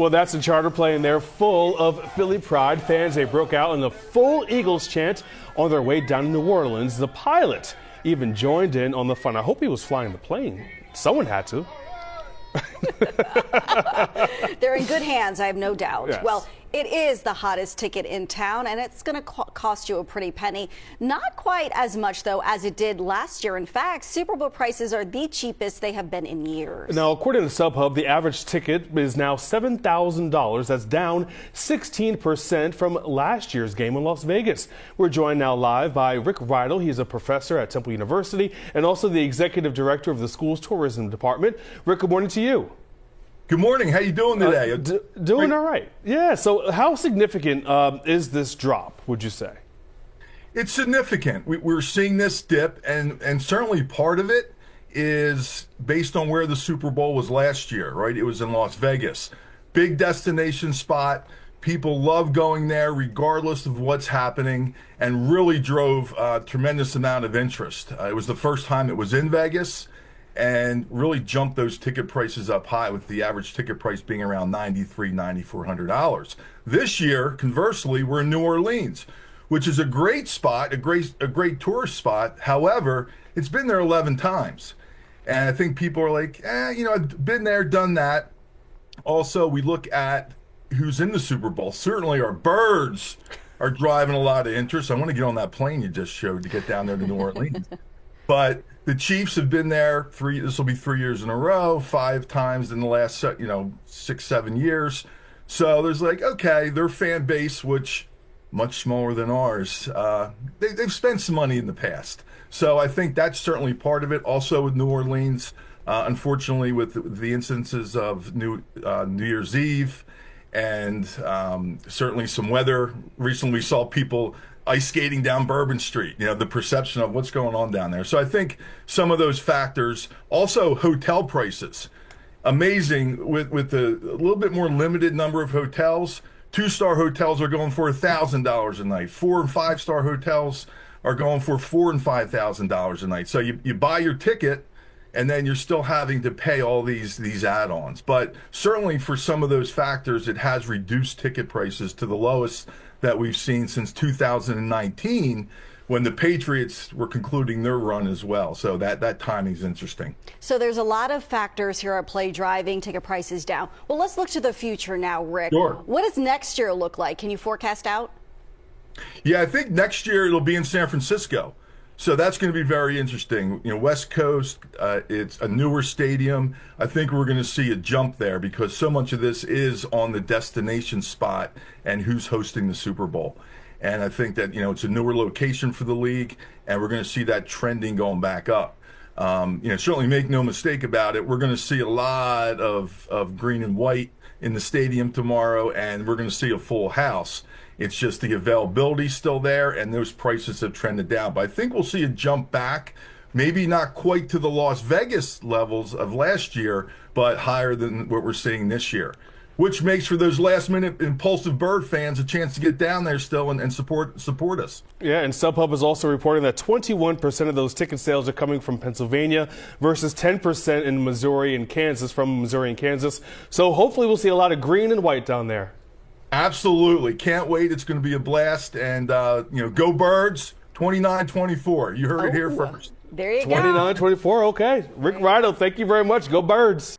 Well, that's a charter plane there full of Philly pride. Fans, they broke out in the full Eagles chant on their way down to New Orleans. The pilot even joined in on the fun. I hope he was flying the plane. Someone had to. They're in good hands, I have no doubt. Yes. Well, it is the hottest ticket in town, and it's going to cost you a pretty penny. Not quite as much, though, as it did last year. In fact, Super Bowl prices are the cheapest they have been in years. Now, according to StubHub, the average ticket is now $7,000. That's down 16% from last year's game in Las Vegas. We're joined now live by Rick Rydell. He's a professor at Temple University and also the executive director of the school's tourism department. Rick, good morning to you. Good morning. How you doing today? Doing all right. Yeah. So how significant is this drop, would you say? It's significant. We're seeing this dip, and certainly part of it is based on where the Super Bowl was last year, right? It was in Las Vegas. Big destination spot. People love going there regardless of what's happening, and really drove a tremendous amount of interest. It was the first time it was in Vegas, and really jumped those ticket prices up high, with the average ticket price being around $9,300, $9,400. This year, conversely, we're in New Orleans, which is a great spot, a great tourist spot. However, it's been there 11 times. And I think people are like, I've been there, done that. Also, we look at who's in the Super Bowl. Certainly our birds are driving a lot of interest. I want to get on that plane you just showed to get down there to New Orleans. But the Chiefs have been there this will be 3 years in a row, 5 times in the last 6, 7 years. So there's their fan base, which much smaller than ours, they've spent some money in the past. So I think that's certainly part of it. Also with New Orleans, unfortunately, with the instances of New Year's Eve, and certainly some weather. Recently we saw people ice skating down Bourbon Street, the perception of what's going on down there. So I think some of those factors, also hotel prices, amazing with a little bit more limited number of hotels. 2-star hotels are going for $1,000 a night. 4 and 5-star hotels are going for $4,000 and $5,000 a night. So you buy your ticket, and then you're still having to pay all these add-ons. But certainly for some of those factors, it has reduced ticket prices to the lowest that we've seen since 2019, when the Patriots were concluding their run as well. So that timing is interesting. So there's a lot of factors here at play driving ticket prices down. Well, let's look to the future now, Rick. Sure. What does next year look like? Can you forecast out? Yeah, I think next year it'll be in San Francisco. So that's going to be very interesting. West Coast, it's a newer stadium. I think we're going to see a jump there because so much of this is on the destination spot and who's hosting the Super Bowl. And I think that, it's a newer location for the league, and we're going to see that trending going back up. Certainly make no mistake about it, we're going to see a lot of green and white in the stadium tomorrow, and we're going to see a full house. It's just the availability still there, and those prices have trended down. But I think we'll see a jump back, maybe not quite to the Las Vegas levels of last year, but higher than what we're seeing this year, which makes for those last-minute impulsive bird fans a chance to get down there still and support us. Yeah, and StubHub is also reporting that 21% of those ticket sales are coming from Pennsylvania versus 10% in Missouri and Kansas, from Missouri and Kansas. So hopefully we'll see a lot of green and white down there. Absolutely. Can't wait. It's going to be a blast. And, go Birds, 29-24. You heard it here first. There you go. 29-24, okay. Rick Rydell, thank you very much. Go Birds.